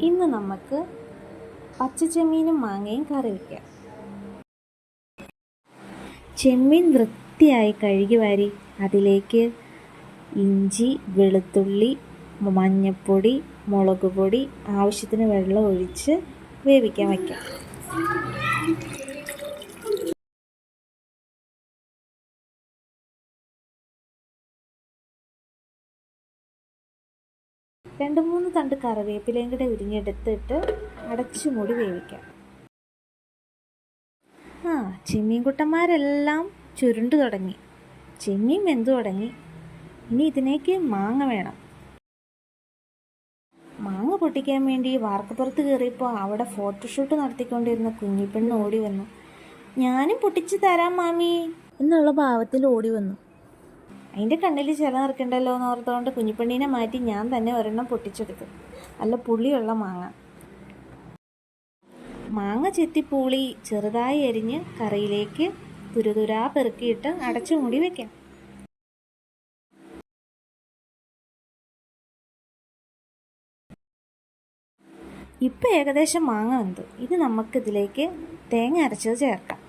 ഇന്ന് നമുക്ക് പച്ചച്ചെമ്മീനും മാങ്ങയും കറി വയ്ക്കാം. ചെമ്മീൻ വൃത്തിയായി കഴുകി വാരി അതിലേക്ക് ഇഞ്ചി, വെളുത്തുള്ളി, മഞ്ഞൾപ്പൊടി, മുളക് പൊടി, ആവശ്യത്തിന് വെള്ളം ഒഴിച്ച് വേവിക്കാൻ വയ്ക്കാം. രണ്ട് മൂന്ന് തണ്ട് കറിവേപ്പിലയും കൂടെ ഉരിഞ്ഞെടുത്തിട്ട് അടച്ചു മൂടി വേവിക്കാം. ചെമ്മീൻ കുട്ടന്മാരെല്ലാം ചുരുണ്ടു തുടങ്ങി, ചെമ്മീൻ വെന്തു തുടങ്ങി. ഇനി ഇതിലേക്ക് മാങ്ങ വേണം. മാങ്ങ പൊട്ടിക്കാൻ വേണ്ടി വാർക്കപ്പുറത്ത് കയറിയപ്പോൾ അവിടെ ഫോട്ടോഷൂട്ട് നടത്തിക്കൊണ്ടിരുന്ന കുഞ്ഞിപ്പെണ്ണ് ഓടി വന്നു. ഞാനും പൊട്ടിച്ചു തരാം മാമി എന്നുള്ള ഭാവത്തിൽ ഓടി വന്നു. അതിൻ്റെ കണ്ണിൽ ചില നിറക്കണ്ടല്ലോ എന്ന് ഓർത്തുകൊണ്ട് കുഞ്ഞിപ്പെണ്ണീനെ മാറ്റി ഞാൻ തന്നെ ഒരെണ്ണം പൊട്ടിച്ചെടുത്തു. നല്ല പുളിയുള്ള മാങ്ങ ചെത്തിപ്പൂളി ചെറുതായി എരിഞ്ഞ് കറിയിലേക്ക് തുരുതുരാ പെറുക്കിയിട്ട് അടച്ചു മൂടി വയ്ക്കാം. ഇപ്പം ഏകദേശം മാങ്ങ വെന്തു. ഇത് നമുക്കിതിലേക്ക് തേങ്ങ അരച്ചത് ചേർക്കാം.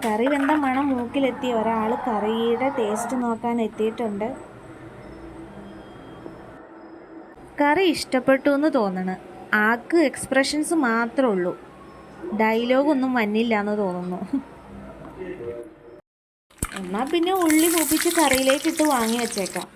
കറി വെന്ത മണം മൂക്കിലെത്തി. ഒരാൾ കറിയുടെ ടേസ്റ്റ് നോക്കാൻ എത്തിയിട്ടുണ്ട്. കറി ഇഷ്ടപ്പെട്ടു എന്ന് തോന്നണ്. ആൾക്ക് എക്സ്പ്രഷൻസ് മാത്രമേ ഉള്ളൂ, ഡയലോഗൊന്നും വന്നില്ല എന്ന് തോന്നുന്നു. എന്നാൽ പിന്നെ ഉള്ളി മൂപ്പിച്ച് കറിയിലേക്കിട്ട് വാങ്ങി വെച്ചേക്കാം.